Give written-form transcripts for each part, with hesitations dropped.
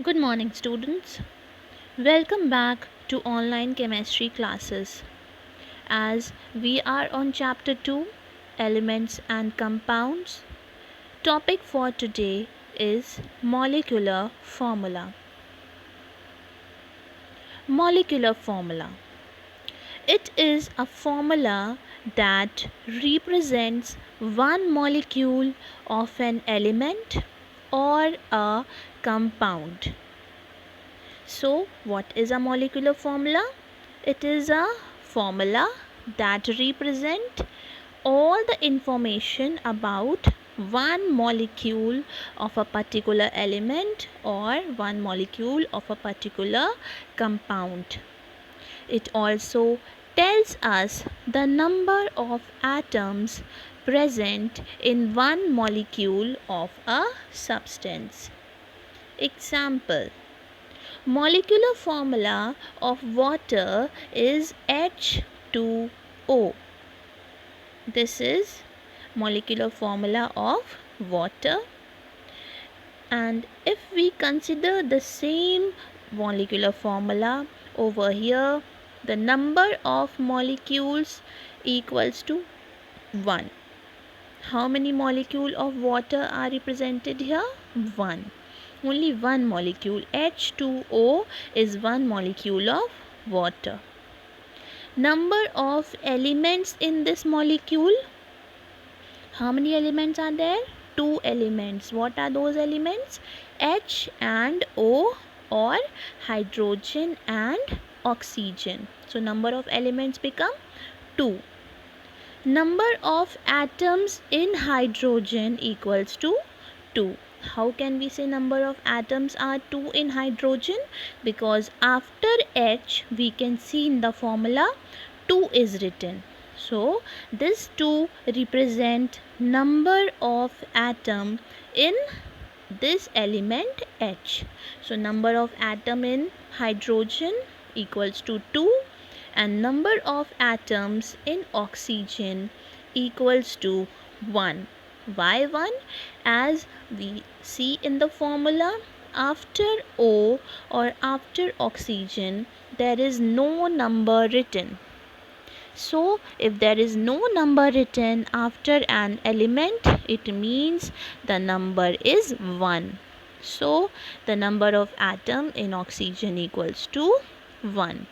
Good morning, students. Welcome back to online chemistry classes. As we are on chapter 2, Elements and Compounds, topic for today is molecular formula. Molecular formula. It is a formula that represents one molecule of an element or a compound. So, what is a molecular formula? It is a formula that represents all the information about one molecule of a particular element or one molecule of a particular compound. It also tells us the number of atoms present in one molecule of a substance. Example: molecular formula of water is H2O. This is molecular formula of water. And if we consider the same molecular formula over here, the number of molecules equals to 1. How many molecules of water are represented here? 1. Only one molecule, H2O, is one molecule of water. Number of elements in this molecule. How many elements are there? 2 elements. What are those elements? H and O, or hydrogen and oxygen. So number of elements become 2. Number of atoms in hydrogen equals to 2. How can we say number of atoms are 2 in hydrogen? Because after H we can see in the formula 2 is written. So this 2 represent number of atom in this element H. So number of atom in hydrogen equals to 2 and number of atoms in oxygen equals to 1. Why 1? As we see in the formula, after O or after oxygen there is no number written. So if there is no number written after an element, it means the number is 1. So the number of atom in oxygen equals to 1.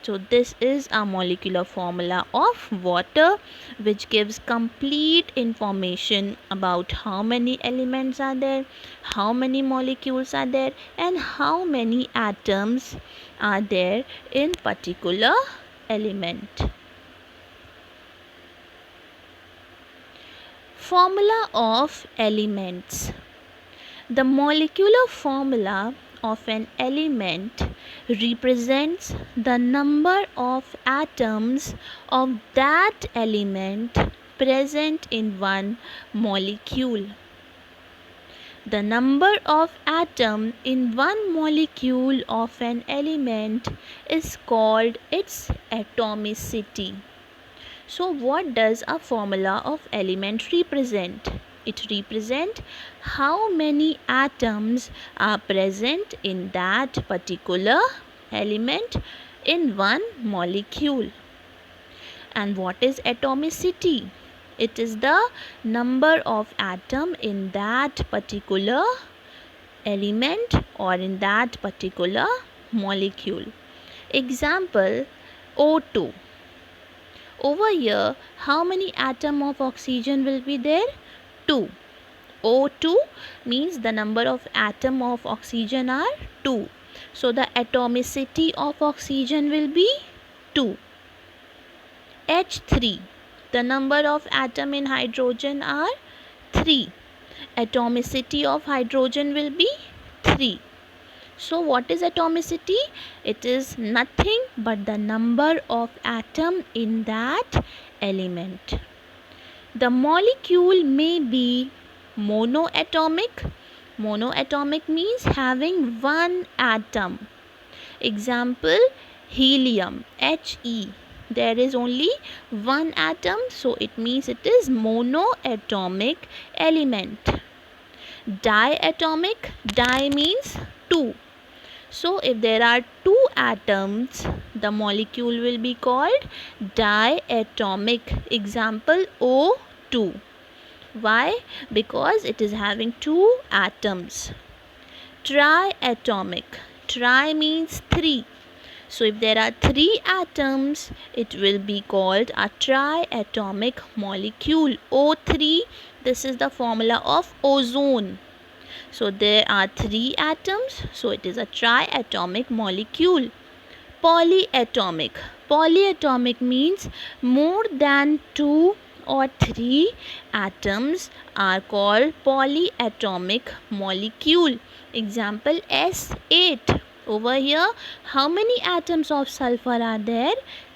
So this is a molecular formula of water, which gives complete information about how many elements are there, how many molecules are there, and how many atoms are there in particular element. Formula of elements. The molecular formula of an element represents the number of atoms of that element present in one molecule. The number of atoms in one molecule of an element is called its atomicity. So what does a formula of element represent? It represents how many atoms are present in that particular element in one molecule. And what is atomicity? It is the number of atom in that particular element or in that particular molecule. Example: O2. Over here, how many atom of oxygen will be there? 2. O2 means the number of atom of oxygen are 2. So the atomicity of oxygen will be 2. H3. The number of atom in hydrogen are 3. Atomicity of hydrogen will be 3. So what is atomicity? It is nothing but the number of atom in that element. The molecule may be monoatomic. Monoatomic means having one atom. Example: helium, He. There is only one atom, so it means it is monoatomic element. Diatomic, di means 2. So if there are 2 atoms, the molecule will be called diatomic. Example O2. Why? Because it is having 2 atoms. Triatomic. Tri means 3. So if there are 3 atoms, it will be called a triatomic molecule. O3, this is the formula of ozone. So there are 3 atoms, so it is a triatomic molecule. Polyatomic. Polyatomic means more than 2 or 3 atoms are called polyatomic molecule. Example S8. Over here, how many atoms of sulfur are there?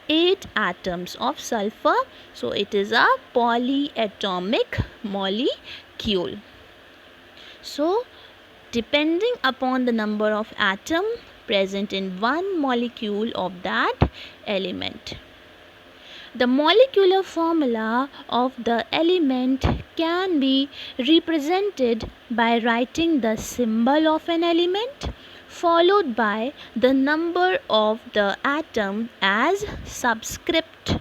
8 atoms of sulfur. So it is a polyatomic molecule. So depending upon the number of atom present in one molecule of that element. The molecular formula of the element can be represented by writing the symbol of an element followed by the number of the atom as subscript.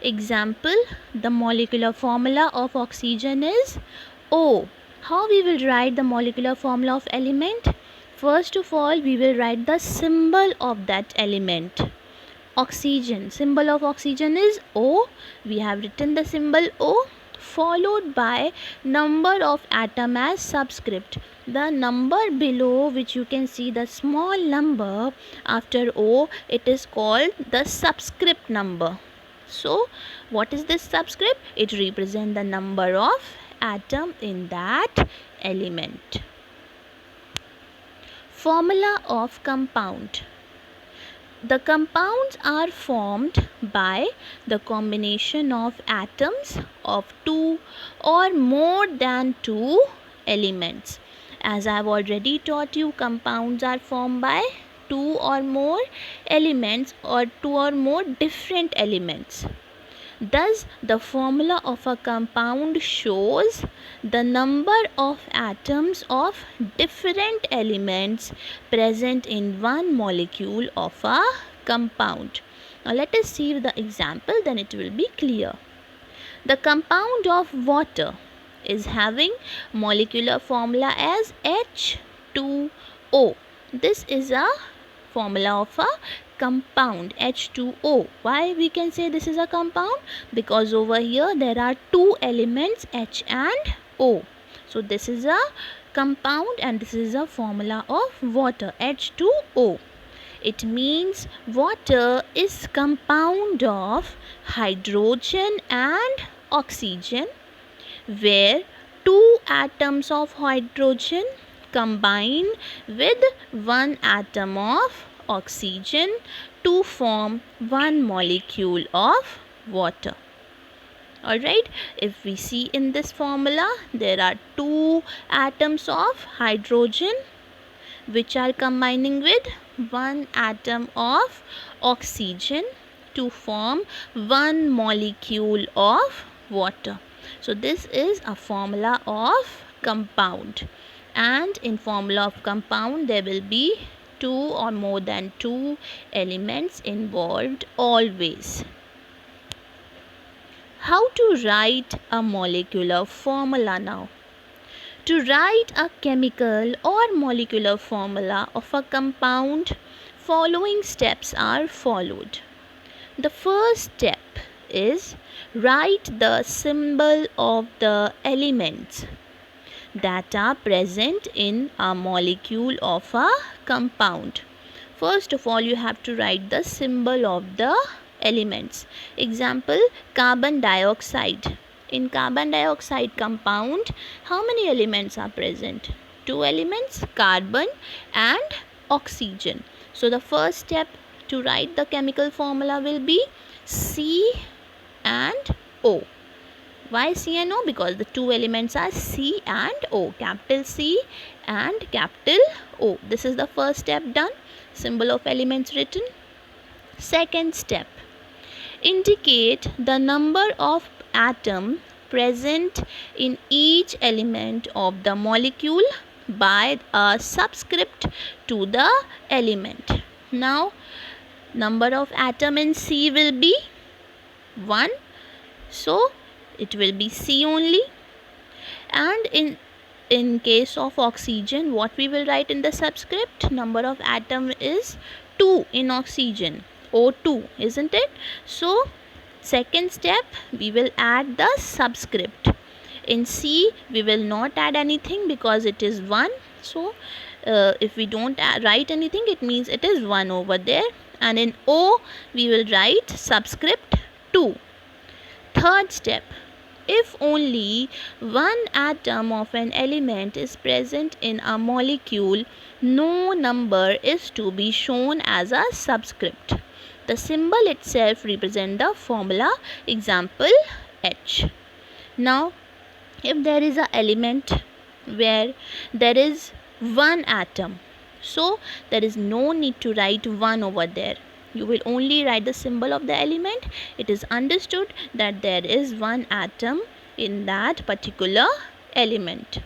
Example, the molecular formula of oxygen is O. How we will write the molecular formula of element? First of all, we will write the symbol of that element. Oxygen, symbol of oxygen is O. We have written the symbol O followed by number of atom as subscript. The number below, which you can see the small number after O, it is called the subscript number. So what is this subscript? It represents the number of atom in that element. Formula of compound. The compounds are formed by the combination of atoms of 2 or more than 2 elements. As I have already taught you, compounds are formed by 2 or more elements or 2 or more different elements. Thus, the formula of a compound shows the number of atoms of different elements present in one molecule of a compound. Now, let us see the example, then it will be clear. The compound of water is having molecular formula as H2O. This is a formula of a compound, H2O. Why we can say this is a compound? Because over here there are 2 elements, H and O. So this is a compound and this is a formula of water, H2O. It means water is compound of hydrogen and oxygen, where 2 atoms of hydrogen combine with 1 atom of oxygen to form one molecule of water. Alright, if we see in this formula, there are 2 atoms of hydrogen which are combining with 1 atom of oxygen to form one molecule of water. So this is a formula of compound, and in formula of compound there will be 2 or more than 2 elements involved always. How to write a molecular formula now? To write a chemical or molecular formula of a compound, following steps are followed. The first step is write the symbol of the elements that are present in a molecule of a compound. First of all, you have to write the symbol of the elements. Example, carbon dioxide. In carbon dioxide compound, how many elements are present? 2 elements, carbon and oxygen. So the first step to write the chemical formula will be C and O. Why C and O? Because the 2 elements are C and O. Capital C and capital O. This is the first step done. Symbol of elements written. Second step. Indicate the number of atom present in each element of the molecule by a subscript to the element. Now, number of atom in C will be 1. So, it will be C only. And in case of oxygen, what we will write in the subscript? Number of atom is 2 in oxygen, O2, isn't it? So, second step, we will add the subscript. In C, we will not add anything because it is 1. So, if we don't write anything, it means it is 1 over there. And in O, we will write subscript 2. Third step, if only one atom of an element is present in a molecule, no number is to be shown as a subscript. The symbol itself represents the formula, example H. Now, if there is an element where there is one atom, so there is no need to write 1 over there. You will only write the symbol of the element. It is understood that there is one atom in that particular element.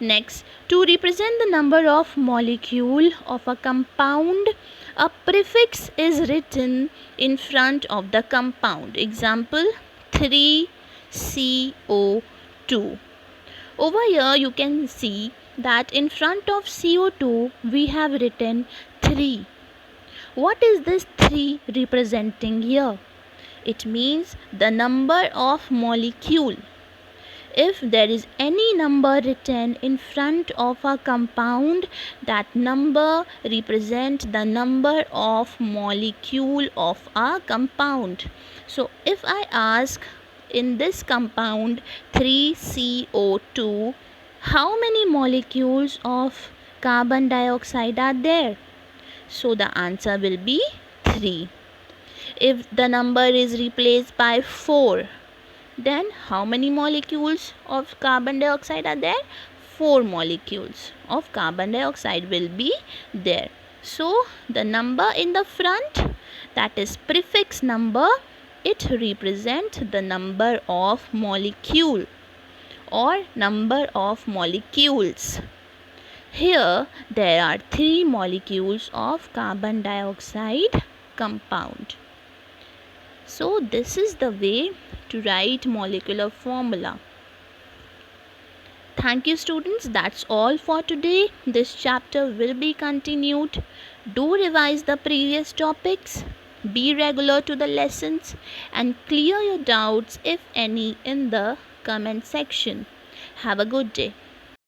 Next, to represent the number of molecule of a compound, a prefix is written in front of the compound. Example 3CO2. Over here you can see that in front of CO2 we have written 3. What is this 3 representing here? It means the number of molecule. If there is any number written in front of a compound, that number represents the number of molecule of a compound. So if I ask, in this compound 3CO2, how many molecules of carbon dioxide are there? So the answer will be 3. If the number is replaced by 4, then how many molecules of carbon dioxide are there? 4 molecules of carbon dioxide will be there. So the number in the front, that is prefix number, it represents the number of molecule or number of molecules. Here there are 3 molecules of carbon dioxide compound. So this is the way to write molecular formula. Thank you students, that's all for today. This chapter will be continued. Do revise the previous topics, be regular to the lessons, and clear your doubts if any in the comment section. Have a good day.